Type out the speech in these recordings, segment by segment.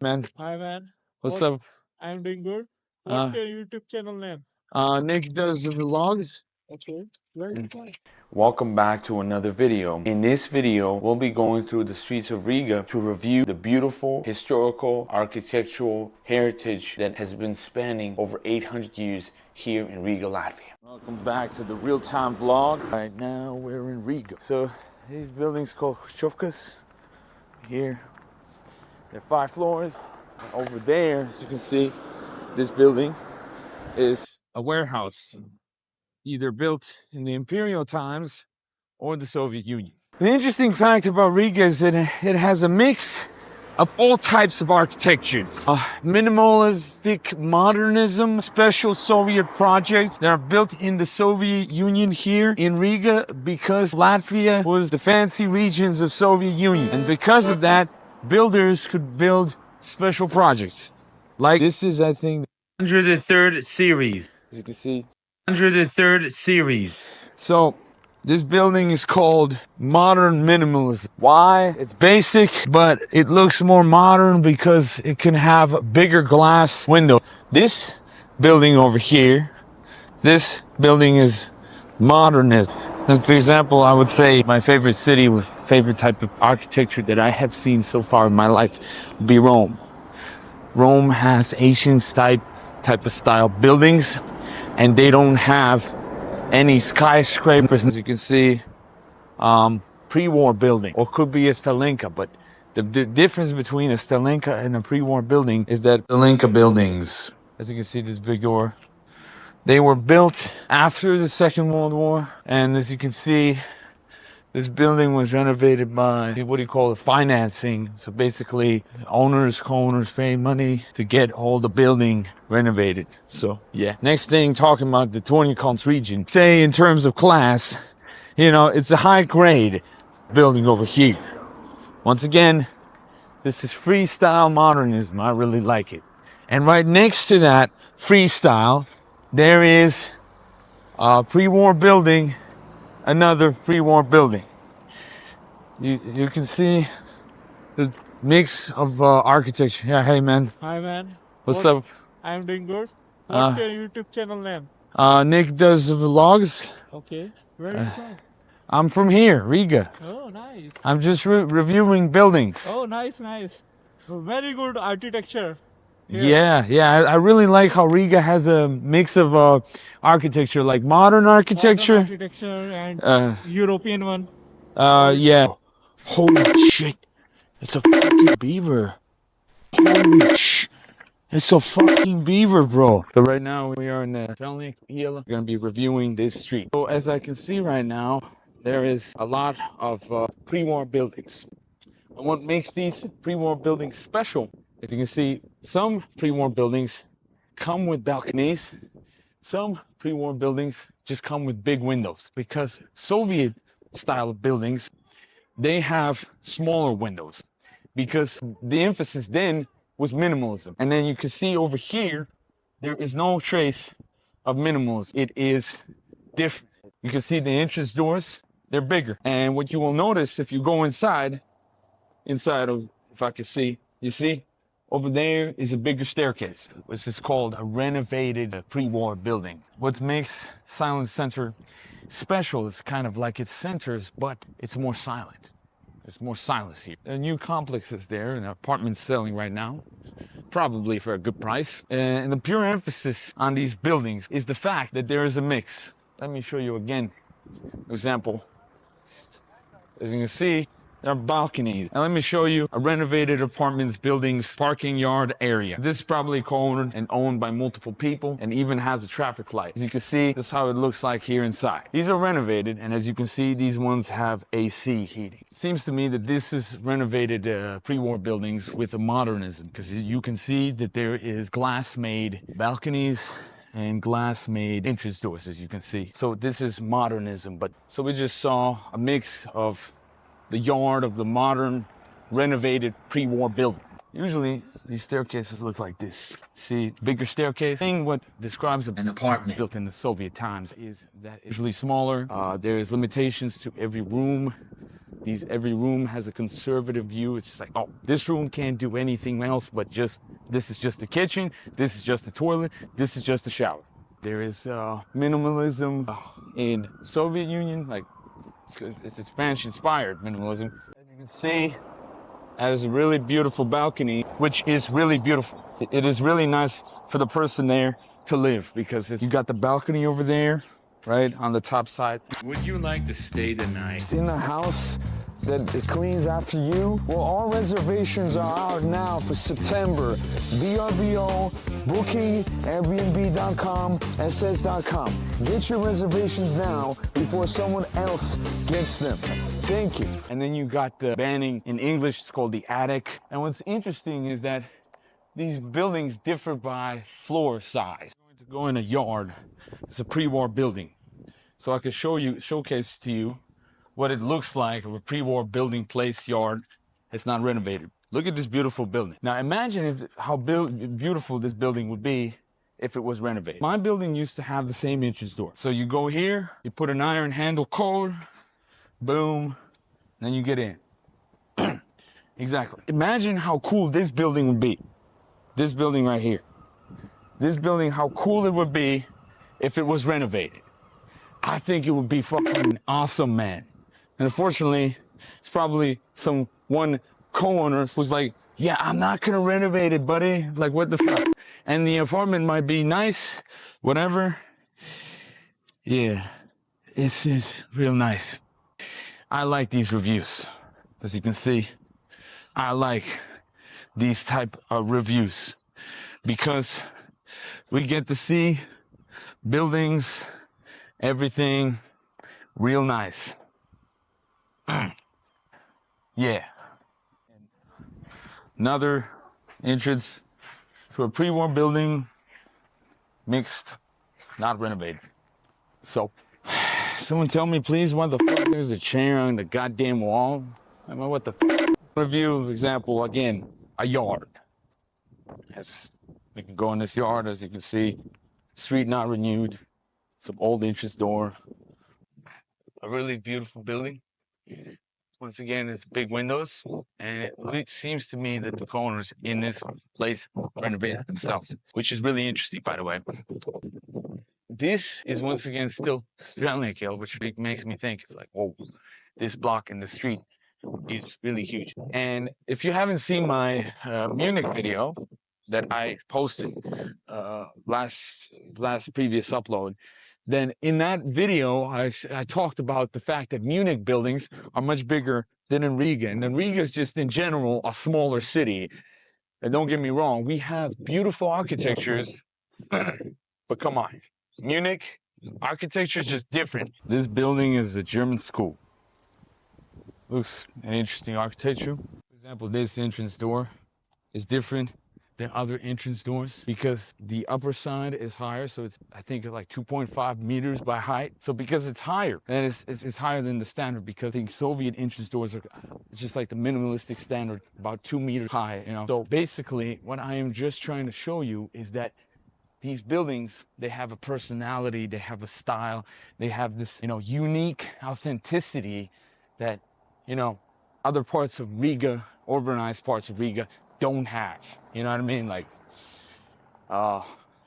Man, Hi man, what's what? up? I'm doing good. Uh, What's your YouTube channel name? Nick does vlogs. Okay, very fine. Welcome back to another video. In this video, we'll be going through the streets of Riga to review the beautiful historical architectural heritage that has been spanning over 800 years here in Riga, Latvia. Welcome back to the real-time vlog. Right now, we're in Riga. So, these buildings called Hesburgers. Here, they're 5 floors. And over there, as you can see, this building is a warehouse, either built in the imperial times or the Soviet Union. The interesting fact about Riga is that it has a mix of all types of architectures. Minimalistic modernism, special Soviet projects that are built in the Soviet Union here in Riga because Latvia was the fancy regions of Soviet Union. And because of that, builders could build special projects. Like this is, I think, the 103rd series. As you can see, 103rd series. So, this building is called modern minimalism. Why? It's basic, but it looks more modern because it can have a bigger glass window. This building over here, this building is modernist. And for example, I would say my favorite city with favorite type of architecture that I have seen so far in my life would be Rome. Rome has Asian type of style buildings, and they don't have any skyscrapers. As you can see, pre-war building, or could be a Stalinka, but the difference between a Stalinka and a pre-war building is that Stalinka buildings, as you can see, this big door, they were built after the Second World War, and as you can see, this building was renovated by, what do you call it, financing. So basically, owners, co-owners pay money to get all the building renovated. So yeah. Next thing, talking about the Tornikols region. Say in terms of class, you know, it's a high grade building over here. Once again, this is freestyle modernism. I really like it. And right next to that freestyle, there is a pre-war building, another pre-war building. You can see the mix of architecture. Yeah, hey man, Hi man, what's what? up? I'm doing good. What's Uh, your YouTube channel name? Nick does vlogs. Okay, very fine. I'm from here, Riga. Oh, nice. I'm just reviewing buildings. Oh, nice. So very good architecture here. Yeah. I really like how Riga has a mix of architecture, like modern architecture. Modern architecture and European one. Yeah. Holy shit! It's a fucking beaver. Holy sh! It's a fucking beaver, bro. So right now we are in the We're gonna be reviewing this street. So as I can see right now, there is a lot of pre-war buildings. And what makes these pre-war buildings special, as you can see, some pre-war buildings come with balconies. Some pre-war buildings just come with big windows because Soviet style buildings, they have smaller windows because the emphasis then was minimalism. And then you can see over here, there is no trace of minimalism. It is different. You can see the entrance doors, they're bigger. And what you will notice if you go inside of, if I can see, you see, over there is a bigger staircase, which is called a renovated pre-war building. What makes Silent Center special is kind of like its centers, but it's more silent. There's more silence here. A new complex is there, an apartment selling right now, probably for a good price. And the pure emphasis on these buildings is the fact that there is a mix. Let me show you again. Example. As you can see, there are balconies. And let me show you a renovated apartments building's parking yard area. This is probably co-owned and owned by multiple people and even has a traffic light. As you can see, this is how it looks like here inside. These are renovated, and as you can see, these ones have AC heating. It seems to me that this is renovated pre-war buildings with a modernism, because you can see that there is glass-made balconies and glass-made entrance doors, as you can see. So this is modernism. But so we just saw a mix of the yard of the modern renovated pre-war building. Usually these staircases look like this. See, bigger staircase. Thing what describes an apartment built in the Soviet times is that it's usually smaller. There's limitations to every room. every room has a conservative view. It's just like, oh, this room can't do anything else but just, this is just the kitchen, this is just the toilet, this is just the shower. There is minimalism in Soviet Union, like it's Spanish-inspired minimalism. As you can see, it has a really beautiful balcony, which is really beautiful. It is really nice for the person there to live because you got the balcony over there, right on the top side. Would you like to stay the night In a house that it cleans after you? Well, all reservations are out now for September. VRBO, booking, Airbnb.com, SS.com. Get your reservations now before someone else gets them. Thank you. And then you got the banning in English, it's called the attic. And what's interesting is that these buildings differ by floor size. I'm going to go in a yard. It's a pre-war building. So I could showcase to you what it looks like of a pre-war building, place, yard. It's not renovated. Look at this beautiful building. Now imagine how beautiful this building would be if it was renovated. My building used to have the same entrance door. So you go here, you put an iron handle cord, boom, then you get in. Exactly. Imagine how cool this building would be. This building right here. This building, how cool it would be if it was renovated. I think it would be fucking awesome, man. And unfortunately, it's probably one co-owner who's like, yeah, I'm not gonna renovate it, buddy. Like, what the fuck? And the apartment might be nice, whatever. Yeah, this is real nice. I like these reviews. As you can see, I like these type of reviews because we get to see buildings, everything real nice. Yeah. Another entrance to a pre-war building, mixed, not renovated. So, someone tell me please why the fuck there's a chair on the goddamn wall? I mean, what the fuck? Review example again, a yard. Yes, we can go in this yard, as you can see, street not renewed, some old entrance door, a really beautiful building. Once again, it's big windows, and it seems to me that the owners in this place renovated themselves, which is really interesting, by the way. This is once again still Strelnik, which makes me think it's like, whoa, this block in the street is really huge. And if you haven't seen my Munich video that I posted last previous upload, then in that video, I talked about the fact that Munich buildings are much bigger than in Riga. And then Riga is just in general a smaller city. And don't get me wrong, we have beautiful architectures, but come on, Munich, architecture is just different. This building is a German school. Looks an interesting architecture. For example, this entrance door is different than other entrance doors because the upper side is higher, so it's I think like 2.5 meters by height. So because it's higher, and it's higher than the standard, because I think Soviet entrance doors are just like the minimalistic standard, about 2 meters high. You know. So basically, what I am just trying to show you is that these buildings, they have a personality, they have a style, they have this unique authenticity that other parts of Riga, urbanized parts of Riga, don't have. You know what I mean? Like,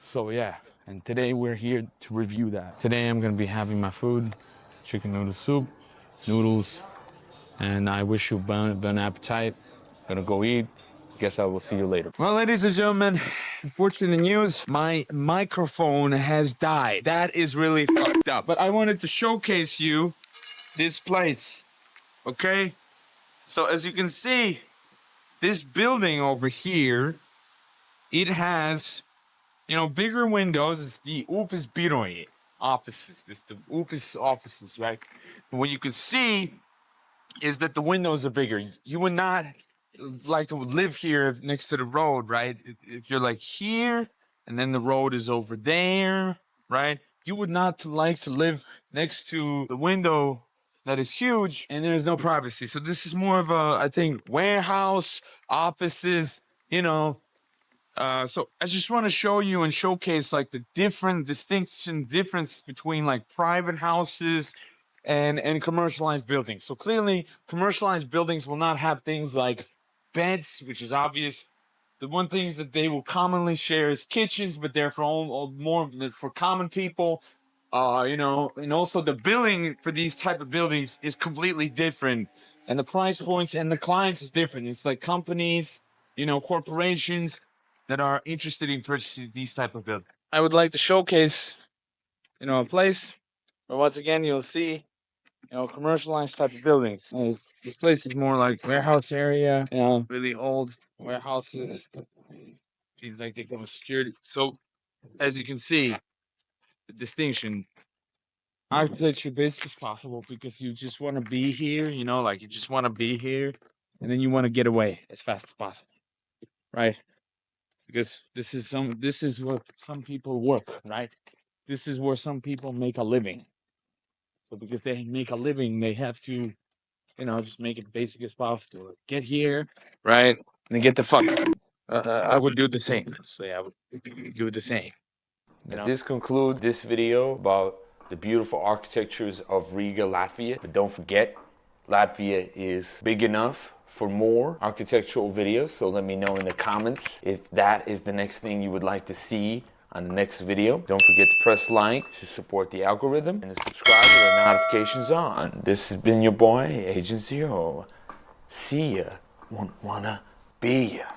so yeah. And today we're here to review that. Today I'm gonna be having my food, chicken noodle soup, noodles, and I wish you bon appetite. Gonna go eat. Guess I will see you later. Well, ladies and gentlemen, unfortunate news, my microphone has died. That is really fucked up. But I wanted to showcase you this place, okay? So as you can see, this building over here, it has, bigger windows. It's the Upis Biroi offices. It's the Upis offices, right? And what you can see is that the windows are bigger. You would not like to live here next to the road, right? If you're like here, and then the road is over there, right? You would not like to live next to the window that is huge, and there's no privacy. So this is more of a, I think, warehouse, offices, So I just want to show you and showcase like the difference between like private houses and commercialized buildings. So clearly, commercialized buildings will not have things like beds, which is obvious. The one things that they will commonly share is kitchens, but they're for all more for common people. You know, and also the billing for these type of buildings is completely different, and the price points and the clients is different. It's like companies, you know, corporations that are interested in purchasing these type of buildings. I would like to showcase, you know, a place where once again you'll see, you know, commercialized type of buildings. This place is more like warehouse area, you know, really old warehouses. Seems like they come with security. So as you can see, the distinction. I would say it's your basic as possible because you just want to be here, you know, like you just want to be here, and then you want to get away as fast as possible, right? Because this is where some people work, right? This is where some people make a living. So because they make a living, they have to, you know, just make it basic as possible. Get here, right, and then get the fuck out. I would do the same. Honestly, I would do the same. You know. This concludes this video about the beautiful architectures of Riga, Latvia. But don't forget, Latvia is big enough for more architectural videos. So let me know in the comments if that is the next thing you would like to see on the next video. Don't forget to press like to support the algorithm and to subscribe with the notifications on. This has been your boy, Agent Zero. See ya. Wanna be ya.